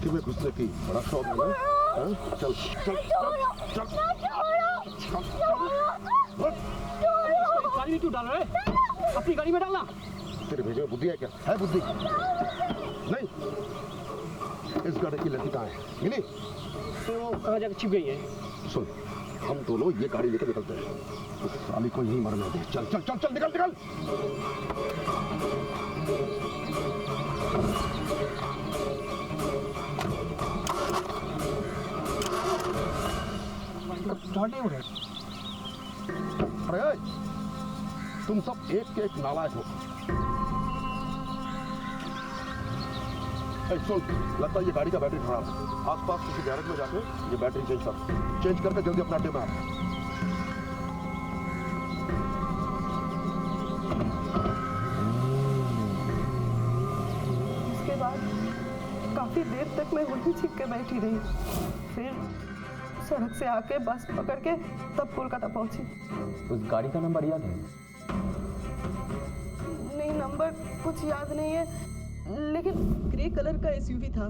लड़की में घुसने की बड़ा शौक है ना? हाँ? चल चल चल गाड़ी में क्यों डाल रहे हैं? अपनी गाड़ी में डालना। तेरे भेजे में बुद्धि है क्या? है बुद्धि? नहीं। इस गाड़ी की लड़की कहाँ है? मिली? तो कहाँ जाकर छिप गई है? सुन, हम दोनों ये गाड़ी लेकर निकलते हैं। उस साली को यहीं मरने दे। चल चल चल चल निकल निकल। स्टार्ट नहीं हो रहा। अरे तुम सब एक के एक नालायक हो। सुन, लगता है ये गाड़ी का बैटरी खराब है। आसपास किसी गैरेज में जाके ये बैटरी चेंज करके जल्दी अपने अड्डे में आ। इसके बाद काफी देर तक मैं वहीं छिप के बैठी रही। फिर सड़क से आके बस पकड़ के तब कोलकाता पहुंची। उस गाड़ी का नंबर याद है? नहीं, नंबर कुछ याद नहीं है, लेकिन ग्रे कलर का एसयूवी था,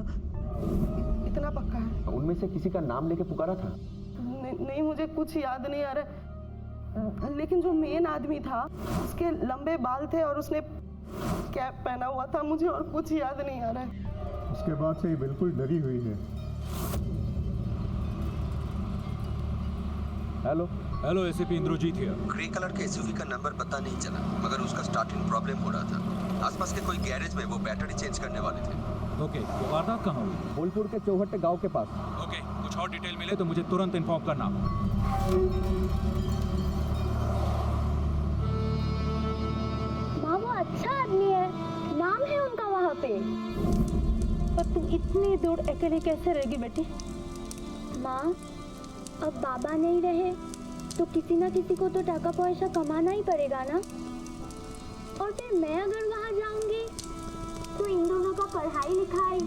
इतना पक्का है। उनमें से किसी का नाम लेके पुकारा था? नहीं, मुझे कुछ याद नहीं आ रहा, लेकिन जो मेन आदमी था उसके लंबे बाल थे और उसने कैप पहना हुआ था। मुझे और कुछ याद नहीं आ रहा है। उसके बाद से ये बिल्कुल डरी हुई है। Hello ACP Indrajit here. Grey colour के एसयूवी का नंबर पता नहीं चला, मगर उसका स्टार्टिंग प्रॉब्लम हो रहा था। आसपास के कोई गैरेज में वो बैटरी चेंज करने वाले थे। ओके, तो वारदात कहाँ हुई? बोलपुर के चौहट्टे गांव के पास। ओके, कुछ और डिटेल मिले तो मुझे तुरंत इन्फॉर्म करना। माँ वो अच्छा आदमी है, नाम है उनका वहाँ पे। पर तुम इतनी दूर अकेले कैसे रहेगी बेटी? माँ अब बाबा नहीं रहे तो किसी ना किसी को तो टाका पैसा कमाना ही पड़ेगा ना। और फिर मैं अगर वहाँ जाऊंगी तो इन दोनों का पढ़ाई लिखाई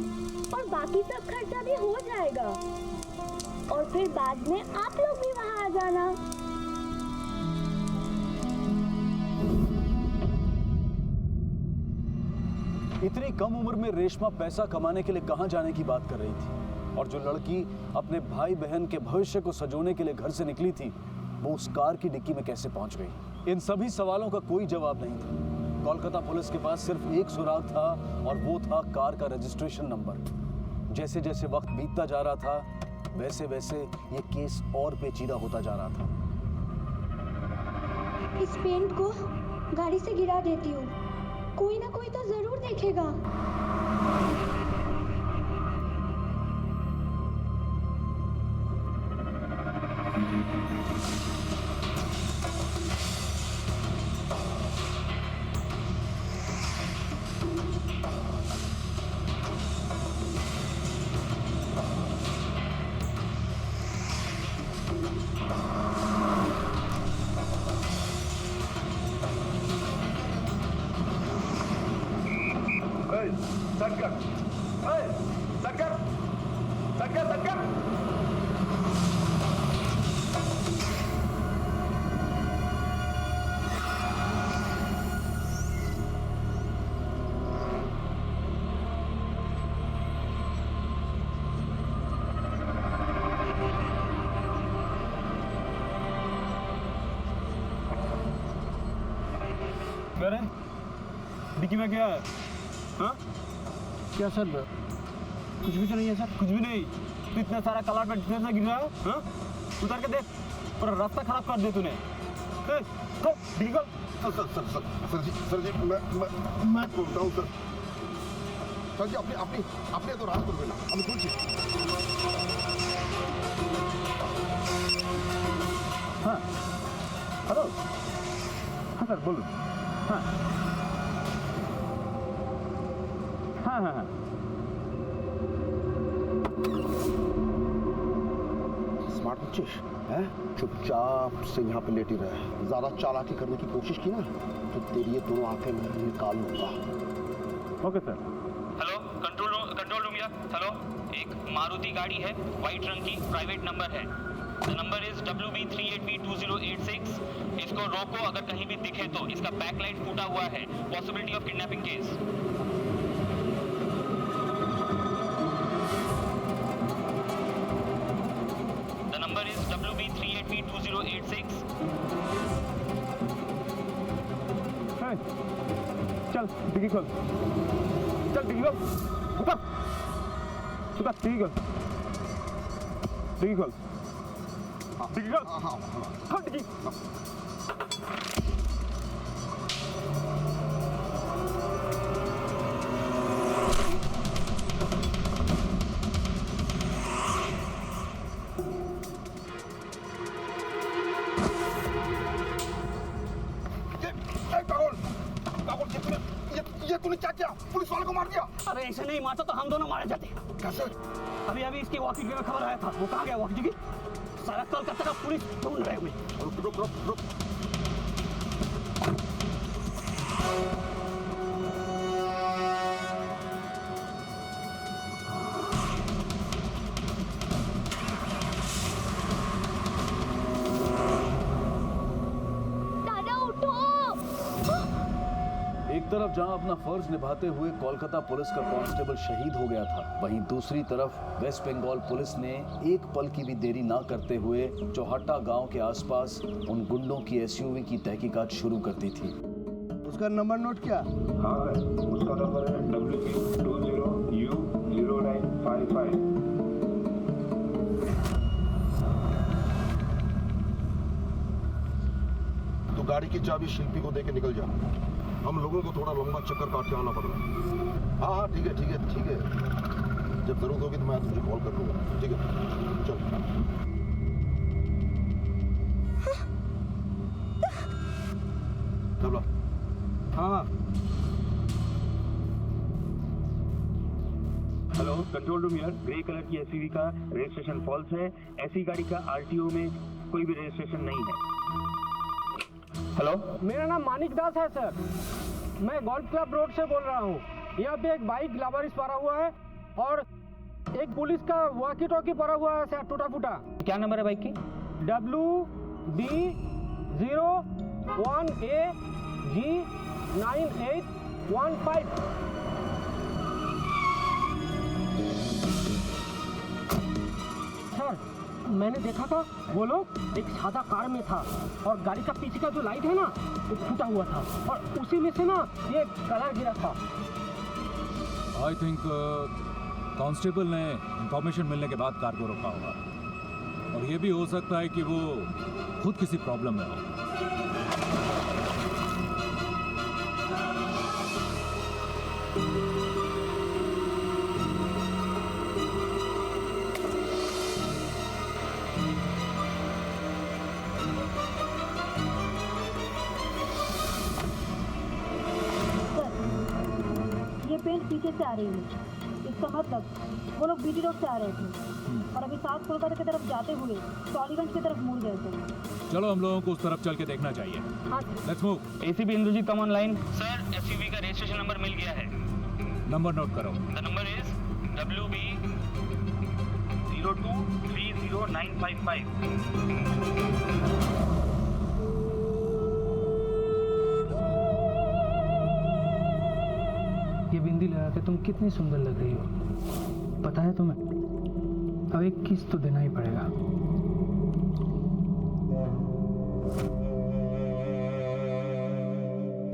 और बाकी सब खर्चा भी हो जाएगा। और फिर बाद में आप लोग भी वहाँ आ जाना। इतनी कम उम्र में रेशमा पैसा कमाने के लिए कहां जाने की बात कर रही थी, और जो लड़की अपने भाई बहन के भविष्य को सजोने के लिए घर से निकली थी वो उस कार की डिक्की में कैसे पहुंच गई? इन सभी सवालों का कोई जवाब नहीं था। कोलकाता पुलिस के पास सिर्फ एक सुराग था और वो था कार का रजिस्ट्रेशन नंबर। जैसे जैसे वक्त बीतता जा रहा था वैसे वैसे ये केस और पेचीदा होता जा रहा था। इस पेंट को गाड़ी से गिरा देती हूँ, कोई ना कोई तो जरूर देखेगा। डिक्की में क्या है? हाँ? क्या सर? कुछ भी तो नहीं है सर। कुछ भी नहीं? तो इतना सारा कलर पे इतना गिर रहा है? हाँ? उतर के देख, पूरा रास्ता खराब कर दे तूने। सर जी मैं बोलता हूँ सर जी अपने तो रात कर देना। अनुकूल जी। हाँ हेलो। हाँ सर बोलो। हाँ हाँ हाँ हाँ। स्मार्ट बच्चे हैं, चुपचाप से यहाँ पे लेटी रहे। ज्यादा चालाकी करने की कोशिश की ना तो तेरी ये दोनों आंखें मैं निकाल लूंगा। Okay sir. Hello control room या हेलो, एक मारुति गाड़ी है, वाइट रंग की, प्राइवेट नंबर है। The number is WB38B2086। इसको रोको, अगर कहीं भी दिखे तो। इसका बैकलाइट फूटा हुआ है, पॉसिबिलिटी ऑफ किडनैपिंग केस। डिग्गी खोल, चल डिग्गी खोल, ऊपर, सुका डिग्गी खोल, डिग्गी खोल, डिग्गी खोल, खोल डिग्गी। ये तूने क्या किया? पुलिस वाले को मार दिया? अरे ऐसे नहीं मारता तो हम दोनों मारे जाते। कैसे? अभी अभी इसकी वॉकी में खबर आया था। वो कहाँ गया वॉकी? सारा कलकत्ता का पुलिस ढूंढ रहे हुए। रुक रुक रुक रुक। एक तरफ जहां अपना फर्ज निभाते हुए कोलकाता पुलिस का कांस्टेबल शहीद हो गया था, वहीं दूसरी तरफ वेस्ट बंगाल पुलिस ने एक पल की भी देरी ना करते हुए चौहट्टा गांव के आसपास उन गुंडों की एसयूवी की तहकीकात शुरू कर दी थी। उसका नंबर नोट किया? हाँ सर, उसका नंबर है WP20U0955। तो गाड़ी की चाबी शिल्पी को देके निकल जा। हम लोगों को थोड़ा लंबा चक्कर काट के आना पड़ रहा है। हाँ हाँ ठीक है ठीक है ठीक है। जब जरूरत होगी तो मैं तुझे कॉल कर लूँगा। ठीक है चल। तबला। हाँ हेलो, कंट्रोल रूम यार, ग्रे कलर की एसयूवी का रजिस्ट्रेशन फॉल्स है। ऐसी गाड़ी का आरटीओ में कोई भी रजिस्ट्रेशन नहीं है। हेलो, मेरा नाम मानिक दास है सर। मैं गोल्फ क्लब रोड से बोल रहा हूँ। यहाँ पे एक बाइक लावारिस पड़ा हुआ है और एक पुलिस का वॉकी टॉकी पड़ा हुआ है सर, टूटा फूटा। क्या नंबर है बाइक की? WB01AG9815। सर मैंने देखा था वो लोग एक सादा कार में था और गाड़ी का पीछे का जो लाइट है ना वो फूटा हुआ था और उसी में से ना ये कलर गिरा था। आई थिंक कांस्टेबल ने इंफॉर्मेशन मिलने के बाद कार को रोका होगा और ये भी हो सकता है कि वो खुद किसी प्रॉब्लम में हो। पेंट पीछे से आ रही है, इसका मतलब वो लोग बीटी रोड से आ रहे थे और अभी साउथ कोलकाता की तरफ जाते हुए टॉलीगंज की तरफ मुड़ गए थे। चलो हम लोगों को उस तरफ चल के देखना चाहिए। Let's move. ACP Indrajit come online. Sir SUV का रजिस्ट्रेशन नंबर मिल गया है। नंबर नोट करो। The number is WB02300955। ये बिंदी लगा के तुम कितनी सुंदर लग रही हो, पता है तुम्हें? अब एक किस तो देना ही पड़ेगा।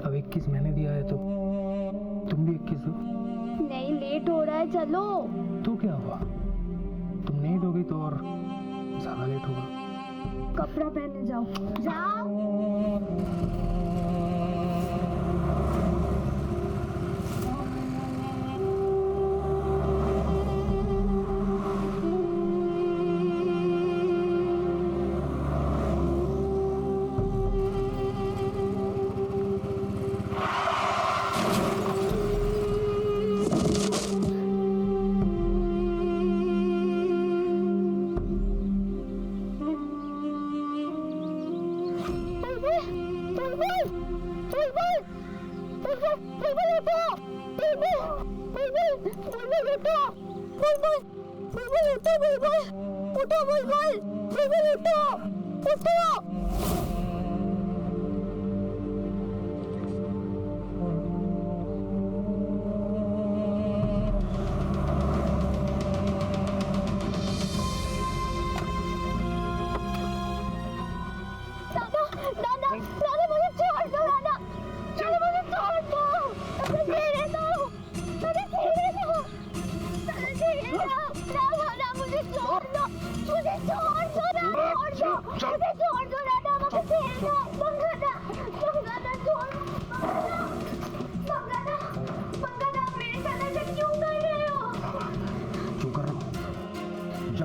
अब एक किस मैंने दिया है तो तुम भी एक किस दो। नहीं, लेट हो रहा है, चलो। तो क्या हुआ? तुम नहीं दोगी तो और ज्यादा लेट होगा। कपड़ा पहनने जाओ, जाओ।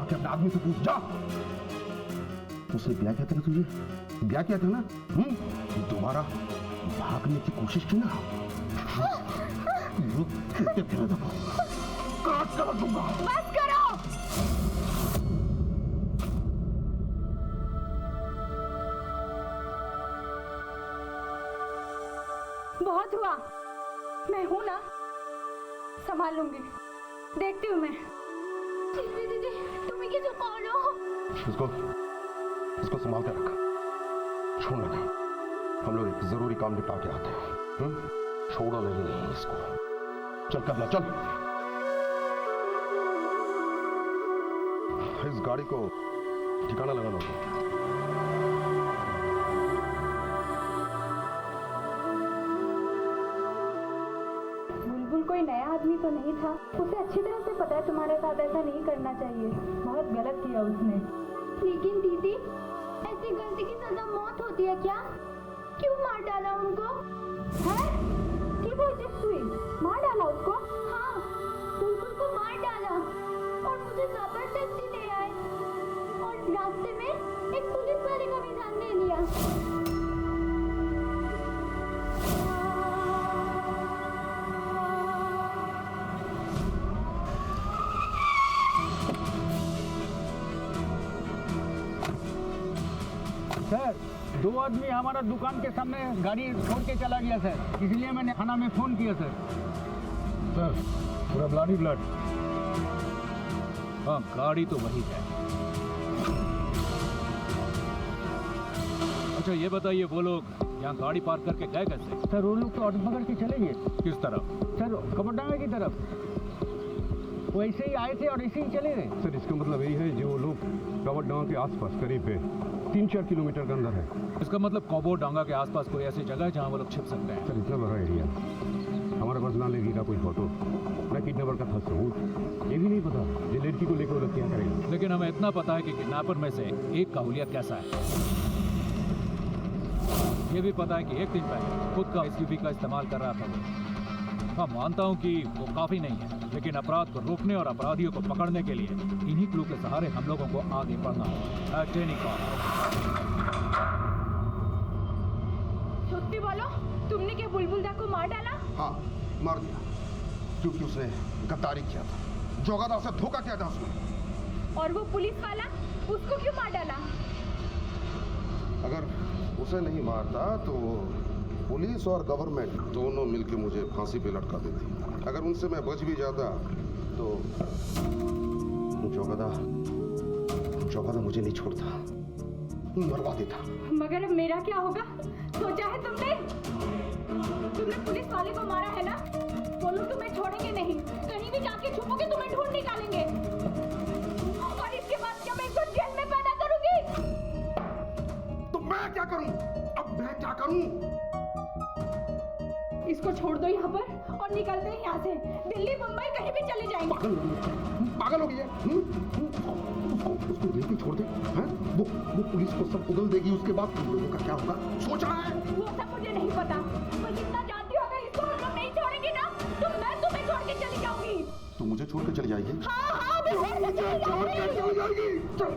जाके अपने आदमी से पूछ जा। उसने ब्याह किया था ना तुझे, ब्याह किया था ना? दोबारा भागने की कोशिश की ना, काट कर दूंगा। बस करो। बहुत हुआ, मैं हूं ना, संभाल लूंगी, देखती हूँ मैं। दीदी दीदी तुम्हें किसी कॉलो। इसको संभाल कर रख, छोड़ना नहीं। हम लोग एक जरूरी काम निपटा के आते हैं, छोड़ो नहीं इसको। चल कबला चल। इस गाड़ी को ठिकाना लगाना होगा। बुलबुल कोई नया आदमी तो नहीं था, उसे अच्छी तरह से पता है तुम्हारे साथ ऐसा नहीं करना चाहिए, बहुत गलत किया उसने। लेकिन दीदी ऐसी गलती की सजा मौत होती है क्या? क्यों मार डाला उनको? हैं? की बोलती हुई? मार डाला उसको? हाँ, बुलबुल को मार डाला और मुझे जबरदस्ती ले आए और रास्ते में एक पुलिस वाले का भी जान ले लिया। सर, दो आदमी हमारा दुकान के सामने गाड़ी छोड़ के चला गया सर, इसलिए मैंने थाना में फोन किया सर। सर पूरा ब्लडी ब्लड। हाँ गाड़ी तो वही है। अच्छा ये बताइए वो लोग यहाँ गाड़ी पार्क करके गए कैसे? सर वो लोग तो ऑटो पकड़ के चले गए। किस तरफ? सर कबरडांगा की तरफ, वो ऐसे ही आए थे और ऐसे ही चले गए। सर इसका मतलब यही है जो लोग कबरडांगा के आसपास करीब है 3-4 किलोमीटर के अंदर है। इसका मतलब कबरडांगा के आसपास कोई ऐसी जगह है जहाँ वो लोग छिप सकते हैं? सर इतना बड़ा एरिया, हमारे पास ना लगेगा कोई फोटो, ना किडनैपर का था सबूत, ये भी नहीं पता ये लड़की को लेकर वो लोग क्या करेंगे। लेकिन हमें इतना पता है कि किडनैपर में से एक का हुलिया कैसा है। ये भी पता है कि एक दिन पहले खुद का एसयूवी का इस्तेमाल कर रहा था वो। हाँ मानता हूँ कि वो काफी नहीं है, लेकिन अपराध को रोकने और अपराधियों को पकड़ने के लिए इन्हीं क्लू के सहारे हम लोगों को आगे बढ़ना होगा। सच्ची बोलो, तुमने क्या बुलबुल दा को मार डाला? हाँ मार दिया, क्योंकि उसने गद्दारी किया था, जोगादा से धोखा किया था उसने। और वो पुलिस वाला, उसको क्यों मार डाला? अगर उसे नहीं मारता तो पुलिस और गवर्नमेंट दोनों मिलकर मुझे फांसी पे लटका देती। अगर उनसे मैं बच भी जाता तो जोगादा मुझे नहीं छोड़ता, मरवा देता। मगर अब मेरा क्या होगा? सोचा है तुमने? तुमने पुलिस वाले को मारा है ना? वो लोग तुम्हें छोड़ेंगे नहीं, कहीं भी जाके छुपोगे तुम्हें ढूंढ निकालेंगे। और इसके बाद क्या मैं इसको जेल में पैदा करूंगी? तो मैं क्या करूं? अब मैं क्या करूं? इसको छोड़ दो यहाँ पर और निकलते हैं यहाँ से। दिल्ली मुंबई कहीं भी चले जाएंगे। पागल हो गई है? उसको लेके छोड़ दे, हैं? वो पुलिस को सब उगल देगी, उसके बाद तुम लोगों का क्या होगा सोचा है? वो सब मुझे नहीं पता, बस इतना जानती हूँ अगर इसको हम लोग नहीं छोड़ेंगे ना तो मैं तुम्हें छोड़ के चली जाऊंगी। तू मुझे छोड़ के चली जाएगी? हाँ मैं मुझे छोड़ के चली जाऊंगी। चल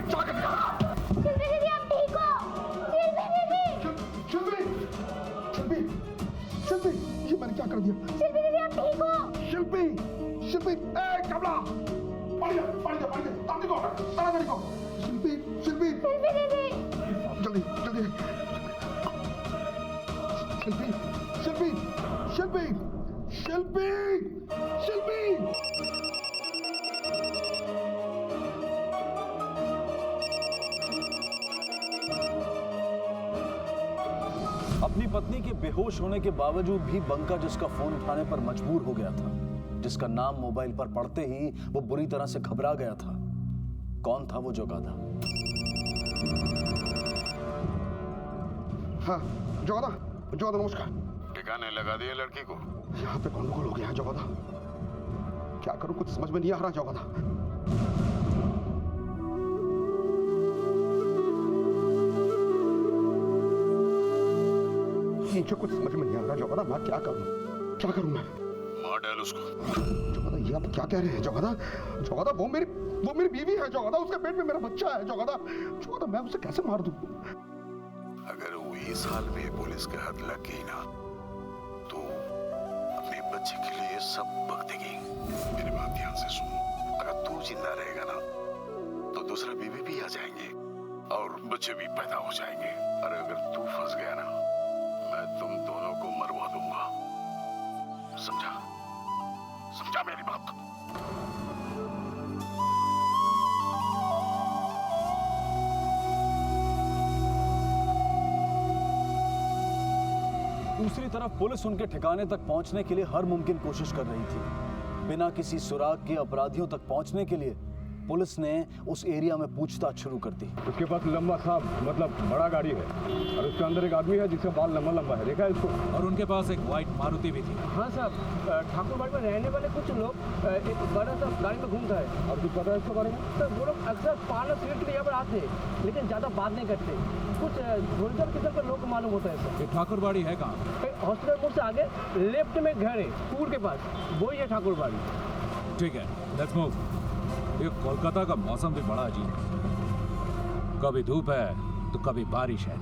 जाकर शिल्पी दीदी आप ठीक हो? शिल्पी ये मैंने क्या कर दिया? शिल्पी दीदी आप ठीक हो? शिल्पी ए कमला पड़ जा ताकि को ताकि को शिल्पी दीदी जल्दी शिल्पी अपनी पत्नी के बेहोश होने के बावजूद भी बंका जिसका फोन उठाने पर मजबूर हो गया था, जिसका नाम मोबाइल पर पढ़ते ही वो बुरी तरह से घबरा गया था, कौन था वो जोगादा? हाँ जोगादा नमस्कार। ठिकाने लगा दिए लड़की को? यहाँ पे गंडगोल हो गया है जोगादा, क्या करूं कुछ समझ में नहीं आ रहा जोगादा। मुझे कुछ समझ में नहीं आ रहा जोगादा, मैं क्या करूं मैं? मार डाल उसको। जोगादा ये आप क्या कह रहे हैं जोगादा? जोगादा वो मेरी बीवी है जोगादा, उसके पेट में मेरा बच्चा है जोगादा। जोगादा मैं उसे कैसे मार दूं? अगर वो इस हाल में पुलिस के हाथ लग गई ना तो अपने बच्चे के लिए सब बक देगी। मेरी बात ध्यान से सुन, अगर तू जिंदा रहेगा ना तो दूसरा बीवी भी आ जाएंगे और बच्चे भी पैदा हो जाएंगे, और अगर तू फंस गया ना मैं तुम दोनों को मरवा दूंगा। समझा? समझा मेरी बात? दूसरी तरफ पुलिस उनके ठिकाने तक पहुंचने के लिए हर मुमकिन कोशिश कर रही थी। बिना किसी सुराग के अपराधियों तक पहुंचने के लिए पुलिस ने उस एरिया में पूछताछ शुरू कर दी। उसके पास लंबा सा मतलब बड़ा गाड़ी है और उसके अंदर एक आदमी है जिसका बाल लंबा लंबा है, देखा है इसको? और उनके पास एक व्हाइट मारुति भी थी। हाँ साहब, ठाकुरबाड़ी में रहने वाले कुछ लोग एक बड़ा सा गाड़ी में घूमता है। और कुछ पता है इसके बारे में? सर वो लोग अक्सर पार्लर सीट के लिए यहाँ पर आते हैं लेकिन ज़्यादा बात नहीं करते। कुछ झोलझल किस्म के लोग मालूम होता है सर। ये ठाकुरबाड़ी है कहाँ? हॉस्पिटल मोड़ से आगे लेफ्ट में घर है, स्कूल के पास, वही है ठाकुरबाड़ी। ठीक है, लेट्स मूव। ये कोलकाता का मौसम भी बड़ा अजीब है, कभी धूप है तो कभी बारिश है।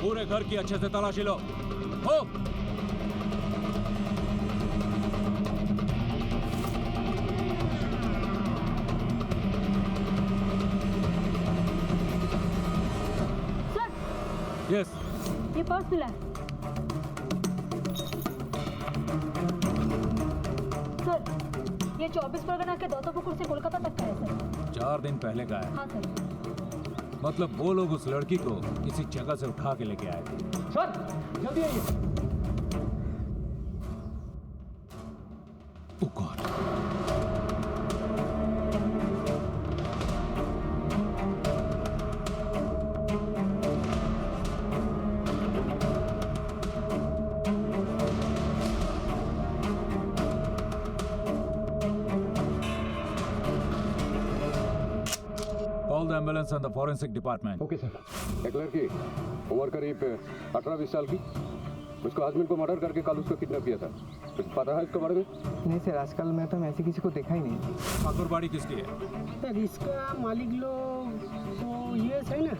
पूरे घर की अच्छे से तलाशी लो। हो सर, यस, ये पर्स मिला है। सर, ये 24 परगना के दौतोपुकुर से कोलकाता तक का है सर। 4 दिन पहले का है। हाँ सर। मतलब वो लोग उस लड़की को किसी जगह से उठा के लेके आए थे। सर जल्दी आइए। Oh God. Call the ambulance and the forensic department. Okay sir. एक लड़की उम्र करीब 18-20 साल की, उसको हस्बैंड को मर्डर करके कल उसको किडनैप किया था। कुछ पता है इसके बारे में? नहीं सर, आजकल मैं तो ऐसे किसी को देखा ही नहीं। ठाकुरबाड़ी किसकी है? सर इसका मालिक लोग तो यूएस है ना,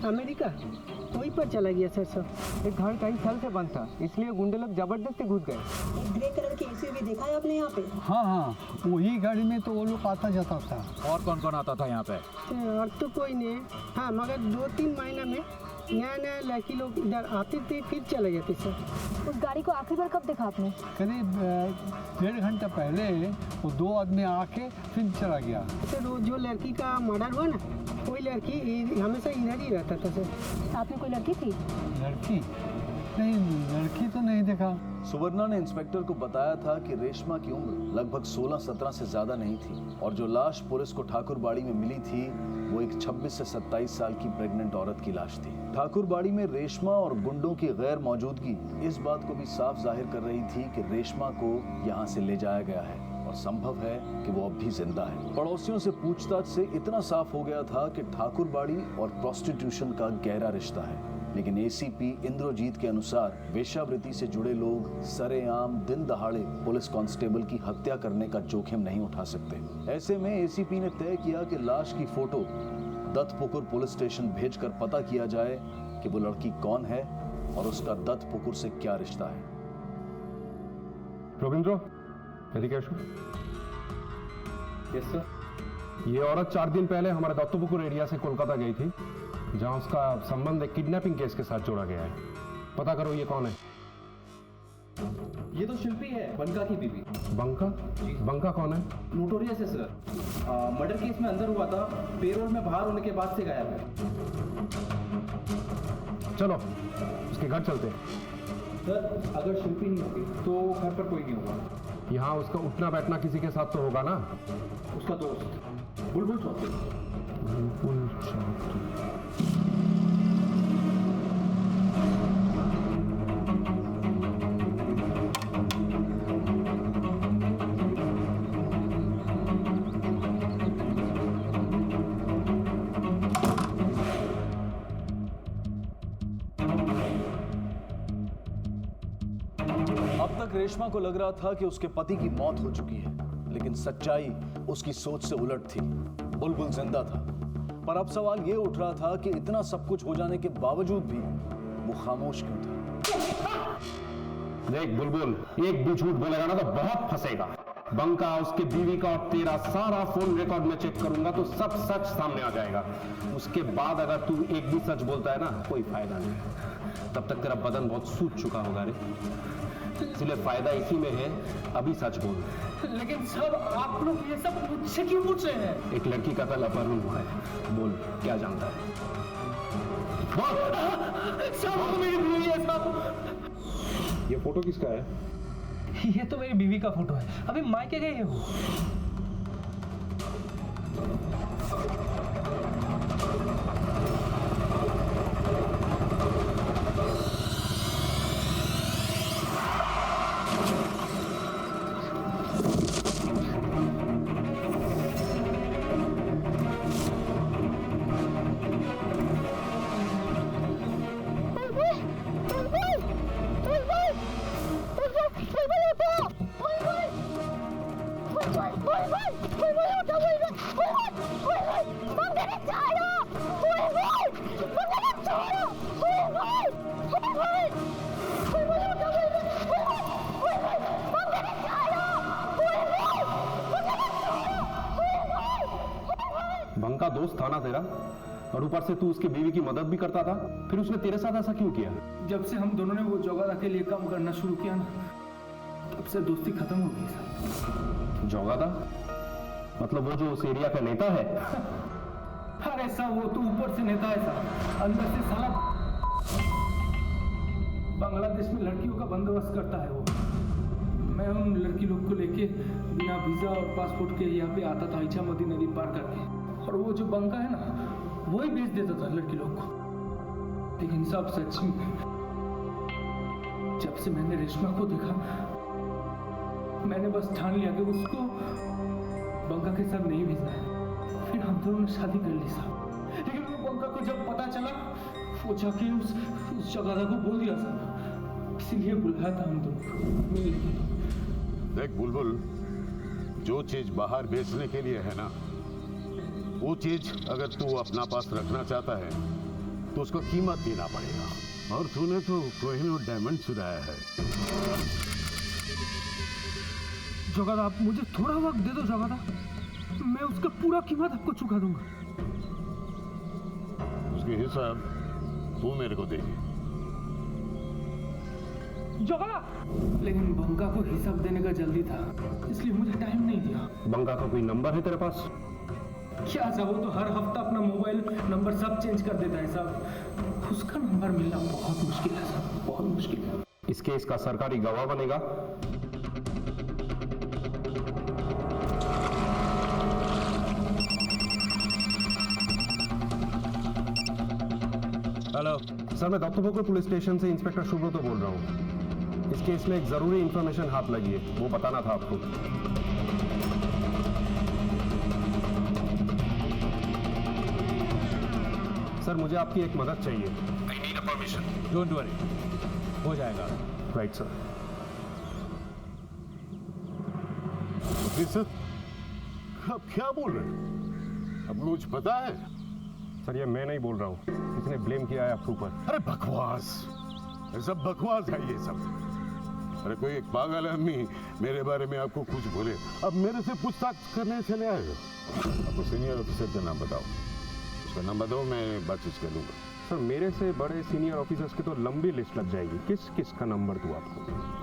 अमेरिका, वहीं पर चला गया सर। सब एक घर कई साल से बंद था, इसलिए गुंडे लोग जबरदस्ती घुस गए। ग्रे कलर की एसयूवी देखा है आपने यहाँ पे? हाँ, वही गाड़ी में तो वो लोग आता जाता था। और कौन कौन आता था यहाँ पे? और तो कोई नहीं, हाँ मगर 2-3 महीने में नया लड़की लोग इधर आते थे फिर चले गए थे सर। उस गाड़ी को आखिरी बार कब देखा आपने? करीब 1.5 घंटा पहले वो 2 आदमी आके फिर चला गया। सर वो जो लड़की का मर्डर हुआ ना, कोई लड़की हमेशा इधर ही रहता था सर। साथ में कोई लड़की थी? लड़की नहीं, लड़की तो नहीं देखा। सुवर्णा ने इंस्पेक्टर को बताया था कि रेशमा की उम्र लगभग 16-17 से ज्यादा नहीं थी और जो लाश पुलिस को ठाकुरबाड़ी में मिली थी वो एक 26 से 27 साल की प्रेग्नेंट औरत की लाश थी। ठाकुरबाड़ी में रेशमा और गुंडों की गैर मौजूदगी इस बात को भी साफ जाहिर कर रही थी कि रेशमा को यहाँ से ले जाया गया है और संभव है कि वो अब भी जिंदा है। पड़ोसियों से पूछताछ से इतना साफ हो गया था कि ठाकुरबाड़ी और प्रोस्टिट्यूशन का गहरा रिश्ता है, लेकिन एसीपी इंद्रजीत के अनुसार वेश्यावृत्ति से जुड़े लोग सरेआम दिन दहाड़े पुलिस कांस्टेबल की हत्या करने का जोखिम नहीं उठा सकते। ऐसे में एसीपी ने तय किया कि लाश की फोटो दत्तपुकुर पुलिस स्टेशन भेजकर पता किया जाए कि वो लड़की कौन है और उसका दत्तपुकुर से क्या रिश्ता है। Ravindra, yes sir. ये औरत 4 दिन पहले हमारे दत्तपुकुर एरिया से कोलकाता गई थी, जहां उसका संबंध एक किडनैपिंग केस के साथ जोड़ा गया है। पता करो ये कौन है। ये तो शिल्पी है, बंका की बीवी। बंका? बंका कौन है? नोटोरियस है सर। मर्डर केस में अंदर हुआ था, पेरोल में बाहर होने के बाद से गायब है। चलो उसके घर चलते हैं। सर अगर शिल्पी नहीं होगी तो घर पर कोई नहीं होगा। यहाँ उसका उठना बैठना किसी के साथ तो होगा ना? उसका दोस्त बुलबुल चौधरी। बुलबुल चौधरी। अब तक रेशमा को लग रहा था कि उसके पति की मौत हो चुकी है, लेकिन सच्चाई उसकी सोच से उलट थी। बुलबुल जिंदा था, पर अब सवाल ये उठ रहा था कि इतना सब कुछ हो जाने के बावजूद भी वो खामोश क्यों था। देख बुलबुल, एक भी झूठ बोलेगा ना तो बहुत फंसेगा। बंका, उसकी बीवी का और तेरा सारा फोन रिकॉर्ड में चेक करूंगा तो सब सच सामने आ जाएगा। उसके बाद अगर तू एक भी सच बोलता है ना, कोई फायदा नहीं। तब तक तेरा बदन बहुत सूज चुका होगा रे, इसलिए फायदा इसी में है, अभी सच बोल। लेकिन सब आप लोग ये सब मुझसे क्यों पूछ रहे हैं? एक लड़की का कल अपहरण हुआ है, बोल क्या जानता है? बोल। सब मेरी बीवी है सब। ये फोटो किसका है? ये तो मेरी बीवी का फोटो है, अभी मायके गई है वो। बंका दोस्त था ना तेरा, और ऊपर से तू उसकी बीवी की मदद भी करता था, फिर उसने तेरे साथ ऐसा क्यों किया? जब से हम दोनों ने वो जोगादा के लिए काम करना शुरू किया ना, तब से दोस्ती खत्म हो गई सर। जोगादा? मतलब वो जो उस एरिया का नेता है? अरे साहब वो तो ऊपर से नेता है साहब, अंदर से साला बांग्लादेश में लड़कियों का बंदोबस्त करता है वो। मैं उन लड़की लोग को लेके बिना वीजा और पासपोर्ट के यहाँ पे आता था, इच्छामती नदी पार करके, और वो जो बंका है ना, वो ही बेच देता था लड़की लोग को। लेकिन सब सच में जब से मैंने रेशमा को देखा, मैंने बस ठान लिया कि उसको बंका के साथ नहीं भेजना है। फिर हम दोनों ने शादी कर ली साहब। लेकिन वो बंका को जब पता चला, वो जाके उस जगादा को बोल दिया साहब, इसीलिए बुलाया था हम दोनों को। देख बुलबुल, जो चीज बाहर बेचने के लिए है ना, वो चीज अगर तू अपना पास रखना चाहता है तो उसको कीमत देना पड़ेगा। और तूने तो कोहिनूर डायमंड चुराया है। जोगादा, आप मुझे थोड़ा वक्त दे दो जोगादा, मैं उसका पूरा कीमत आपको चुका दूंगा। उसके हिसाब तू मेरे को दे। जोगादा! लेकिन बंका को हिसाब देने का जल्दी था, इसलिए मुझे टाइम नहीं दिया। बंका का कोई नंबर है तेरे पास? क्या साहब, वो तो हर हफ्ता अपना मोबाइल नंबर सब चेंज कर देता है साहब। उसका नंबर मिलना बहुत मुश्किल है साहब, बहुत मुश्किल है। इस केस का सरकारी गवाह बनेगा। हेलो सर, मैं दत्तू बकुल पुलिस स्टेशन से इंस्पेक्टर शुभ्रतो बोल रहा हूँ। इस केस में एक जरूरी इंफॉर्मेशन हाथ लगी है, वो बताना था आपको। सर, मुझे आपकी एक मदद चाहिए। I need a permission. Don't worry, हो जाएगा। Right sir. सर, आप क्या बोल रहे हैं? अब मुझे पता है। सर, ये मैं नहीं बोल रहा हूँ, इसने ब्लेम किया है आपके ऊपर। अरे बकवास, ये सब बकवास है ये सब। अरे कोई एक पागल आदमी मेरे बारे में आपको कुछ बोले, अब मेरे से पूछताछ करने चले आए। आपको सीनियर ऑफिसर का नाम बताओ, उसका नाम बताओ, मैं बातचीत कर लूँगा। सर, मेरे से बड़े सीनियर ऑफिसर्स की तो लंबी लिस्ट लग जाएगी, किस किस का नंबर दूँ आपको?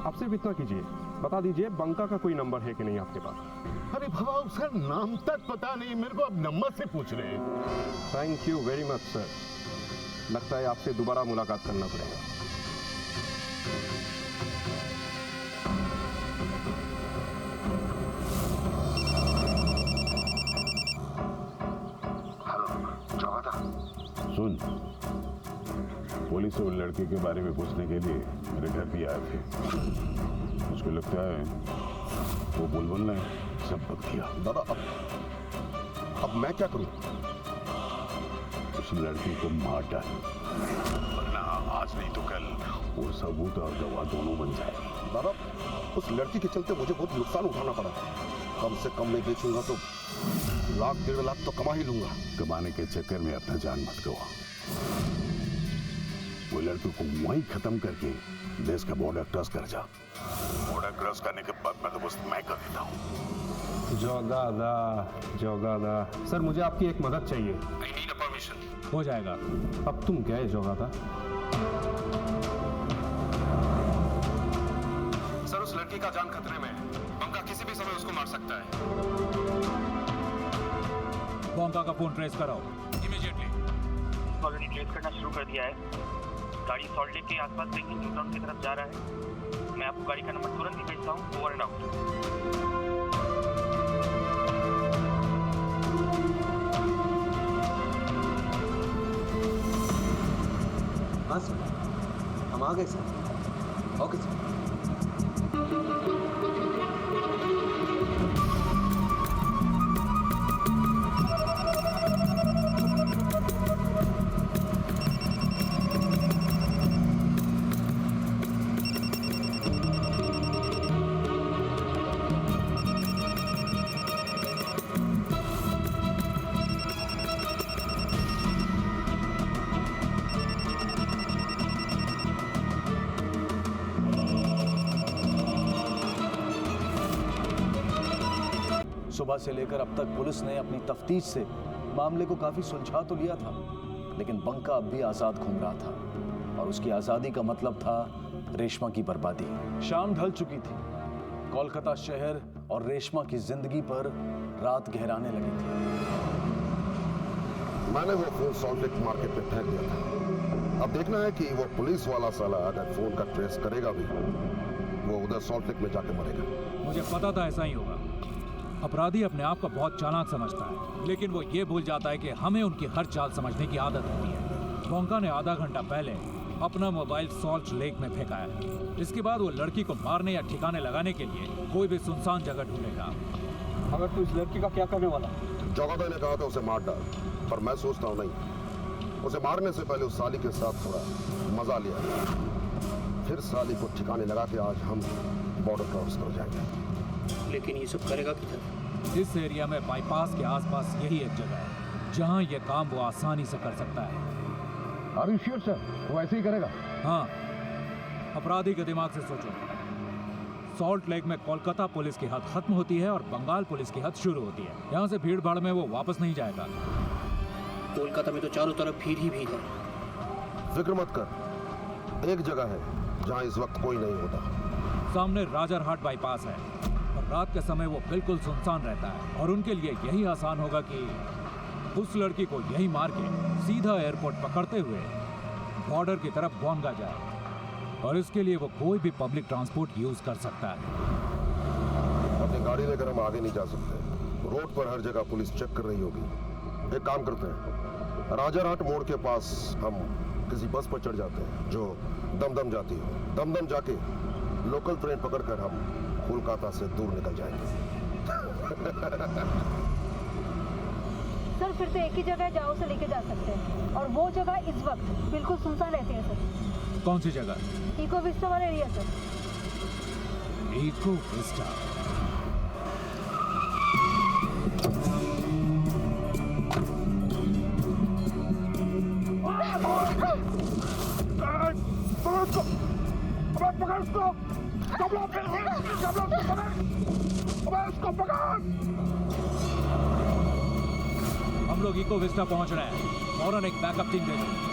आप सिर्फ इतना कीजिए, बता दीजिए बंका का कोई नंबर है कि नहीं आपके पास। अरे बाबा, उसका नाम तक पता नहीं, मेरे को अब नंबर से पूछ रहे हैं। Thank you very much sir, लगता है आपसे दोबारा मुलाकात करना पड़ेगा। सुन, पुलिस और लड़के के बारे में पूछने के लिए मेरे घर भी आए थे। मुझको लगता है वो बुलबुल ने सब बक दिया। दादा अब मैं क्या करूं? उस लड़की को मार डाल, वरना आज नहीं तो कल वो सबूत और गवाह दोनों बन जाए। दादा उस लड़की के चलते मुझे बहुत नुकसान उठाना पड़ा। कम से कम मैं बेचूंगा तो 1.5 लाख तो कमा ही लूंगा। कमाने के चक्कर में अपना जान मत गवा। वो लड़की को वहीं खत्म करके देश का बॉर्डर क्रॉस कर जा। बॉर्डर क्रॉस करने के बाद मैं तो बस मैं कर देता हूँ। जोगादा सर, मुझे आपकी एक मदद चाहिए। I need a permission. हो जाएगा। अब तुम गए जोगादा। सर, उस लड़की का जान खतरे में है। बंका किसी भी समय उसको मार सकता है। बंका का फोन ट्रेस कराओ इमीडिएटली। ऑलरेडी ट्रेस करना शुरू कर दिया है। गाड़ी सॉल्ट लेक के आसपास लेकिन न्यू टाउन की तरफ जा रहा है। मैं आपको गाड़ी का नंबर तुरंत ही भेजता हूँ। Over and out. हाँ सर, हम आ गए सर। Okay sir. सुबह से लेकर अब तक पुलिस ने अपनी तफ्तीश से मामले को काफी सुलझा तो लिया था, लेकिन बंका अब भी आजाद घूम रहा था और उसकी आजादी का मतलब था रेशमा की बर्बादी। शाम ढल चुकी थी। कोलकाता शहर और रेशमा की जिंदगी पर रात गहराने लगी थी। मैंने वो फोन सॉल्ट लेक मार्केट में फेंक दिया था। अब देखना है कि वो पुलिस वाला साला अगर फोन का ट्रेस करेगा भी, वो उधर सॉल्ट लेक में जाके मरेगा। मुझे पता था ऐसा ही होगा। अपराधी अपने आप को बहुत चालाक समझता है, लेकिन वो ये भूल जाता है कि हमें उनकी हर चाल समझने की आदत होती है। बंका ने आधा घंटा पहले अपना मोबाइल सॉल्ट लेक में फेंका है। इसके बाद वो लड़की को मारने या ठिकाने लगाने के लिए कोई भी सुनसान जगह ढूंढेगा। अगर तू इस लड़की का क्या करने वाला? जोगादा ने कहा था उसे मार डाल, पर मैं सोचता हूँ नहीं, उसे मारने से पहले उस साली के साथ थोड़ा मजा लिया, फिर साली को ठिकाने लगा के आज हम बॉर्डर क्रॉस कर जाएंगे। लेकिन ये सब करेगा किधर? इस एरिया में बाईपास के आसपास यही एक जगह है जहां ये काम वो आसानी से कर सकता है। Are you sure, sir? वो ऐसे ही करेगा? हाँ, अपराधी के दिमाग से सोचो। सॉल्ट लेक में कोलकाता पुलिस की हद खत्म होती है और बंगाल पुलिस की हद शुरू होती है। यहाँ से भीड़ भाड़ में वो वापस नहीं जाएगा। कोलकाता में तो चारों तरफ भीड़ ही भीड़ है। फिक्र मत कर, एक जगह है जहाँ इस वक्त कोई नहीं होता। सामने राजरहाट बाईपास है और रात के समय वो बिल्कुल सुनसान रहता है और उनके लिए यही आसान होगा कि उस लड़की को यही मार के सीधा एयरपोर्ट पकड़ते हुए बॉर्डर की तरफ बोनगा जाए, और इसके लिए वो कोई भी पब्लिक ट्रांसपोर्ट यूज कर सकता है। अपनी गाड़ी लेकर हम आगे नहीं जा सकते। रोड पर हर जगह पुलिस चेक कर रही होगी। एक काम करते हैं, राजारहाट मोड़ के पास हम किसी बस पर चढ़ जाते हैं जो दमदम जाती हो। दमदम जाके लोकल ट्रेन पकड़कर हम कोलकाता से दूर निकल जाएंगे। सर फिर तो एक ही जगह जाओ से लेके जा सकते हैं, और वो जगह इस वक्त बिल्कुल सुनसान रहती है सर। कौन सी जगह? इको विस्टा वाला एरिया सर। Eco Vista. हम लोग इको विस्टा पहुंच रहे हैं। फौरन एक बैकअप टीम भेजो।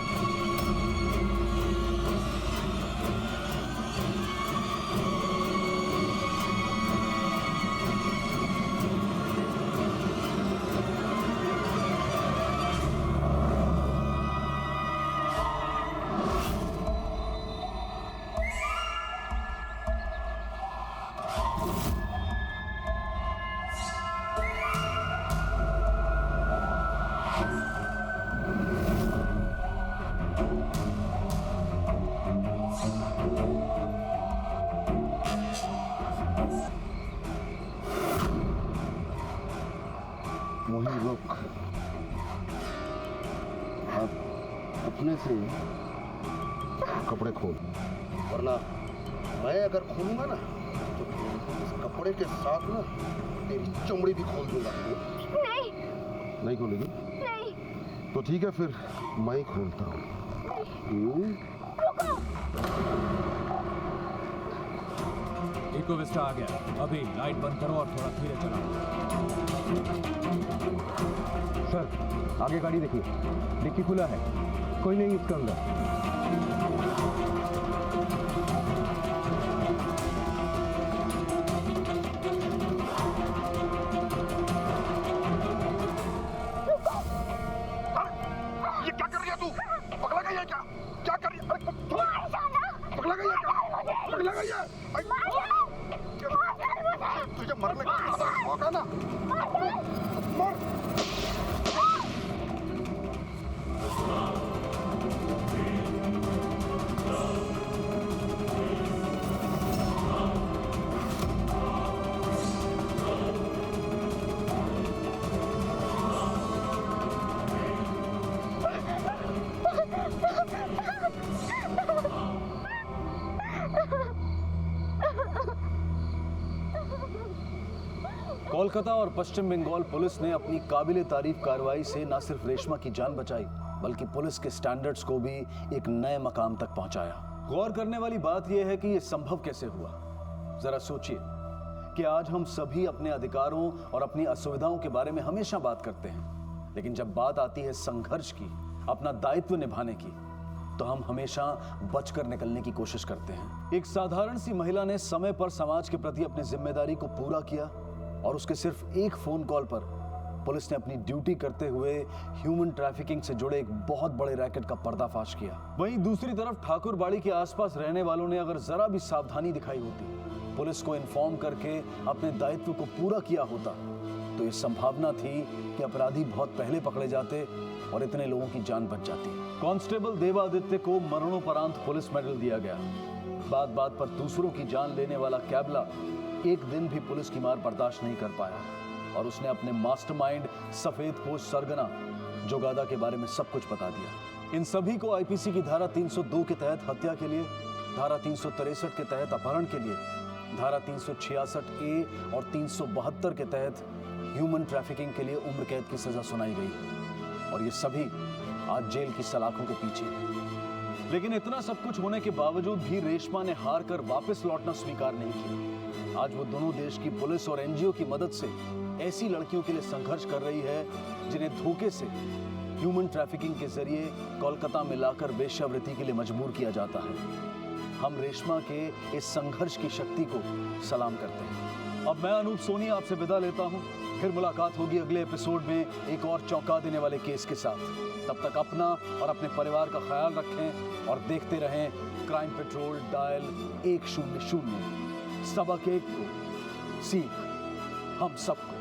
वही रुक, अब अपने से कपड़े खोल, वरना मैं अगर खोलूंगा ना तो इस कपड़े के साथ ना तेरी चमड़ी भी खोल दूंगा। नहीं। नहीं खोलेगी? नहीं। तो ठीक है, फिर मैं ही खोलता हूँ। इको विस्टा आ गया। अभी लाइट बंद करो और थोड़ा धीरे चलाओ। सर आगे गाड़ी देखिए, डिक्की खुला है, कोई नहीं इसके अंदर। ये क्या कर रही है तू? पगला गई है क्या? क्या कर रही है? पगला गई है क्या? पगला गई है? तुझे मरने का मौका ना मर। कोलकाता और पश्चिम बंगाल पुलिस ने अपनी काबिले तारीफ कार्रवाई से न सिर्फ रेशमा की जान बचाई, बल्कि पुलिस के स्टैंडर्ड्स को भी एक नए मकाम तक पहुंचाया। गौर करने वाली बात यह है कि यह संभव कैसे हुआ। जरा सोचिए कि आज हम सभी अपने अधिकारों और अपनी असुविधाओं के बारे में हमेशा बात करते हैं, लेकिन जब बात आती है संघर्ष की, अपना दायित्व निभाने की, तो हम हमेशा बचकर निकलने की कोशिश करते हैं। एक साधारण सी महिला ने समय पर समाज के प्रति अपनी जिम्मेदारी को पूरा किया और उसके सिर्फ एक फोन कॉल पर पुलिस ने अपनी ड्यूटी करते हुए ह्यूमन ट्रैफिकिंग से जुड़े एक बहुत बड़े रैकेट का पर्दाफाश किया। वहीं दूसरी तरफ ठाकुरबाड़ी के आसपास रहने वालों ने अगर जरा भी सावधानी दिखाई होती, पुलिस को इन्फॉर्म करके अपने दायित्व को पूरा किया होता, तो ये संभावना थी कि अपराधी बहुत पहले पकड़े जाते और इतने लोगों की जान बच जाती। कांस्टेबल देवादित्य को मरणोपरांत पुलिस मेडल दिया गया। बात बात पर दूसरों की जान लेने वाला कैबला एक दिन भी पुलिस की मार बर्दाश्त नहीं कर पाया और उसने अपने मास्टरमाइंड सफेदपोश सरगना जोगादा के बारे में सब कुछ बता दिया। इन सभी को आईपीसी की धारा 302 के तहत हत्या के लिए, धारा 363 के तहत अपहरण के लिए, धारा 366 ए और 372 के तहत ह्यूमन ट्रैफिकिंग के लिए उम्र कैद की सजा सुनाई गई और ये सभी आज जेल की सलाखों के पीछे हैं। लेकिन इतना सब कुछ होने के बावजूद भी रेशमा ने हार कर वापस लौटना स्वीकार नहीं किया। आज वो दोनों देश की पुलिस और एनजीओ की मदद से ऐसी लड़कियों के लिए संघर्ष कर रही है जिन्हें धोखे से ह्यूमन ट्रैफिकिंग के जरिए कोलकाता में लाकर वेश्यावृत्ति के लिए मजबूर किया जाता है। हम रेशमा के इस संघर्ष की शक्ति को सलाम करते हैं। अब मैं अनूप सोनी आपसे विदा लेता हूं। फिर मुलाकात होगी अगले एपिसोड में एक और चौंका देने वाले केस के साथ। तब तक अपना और अपने परिवार का ख्याल रखें और देखते रहें क्राइम पेट्रोल डायल 100। सबक एक को सीख हम सबको।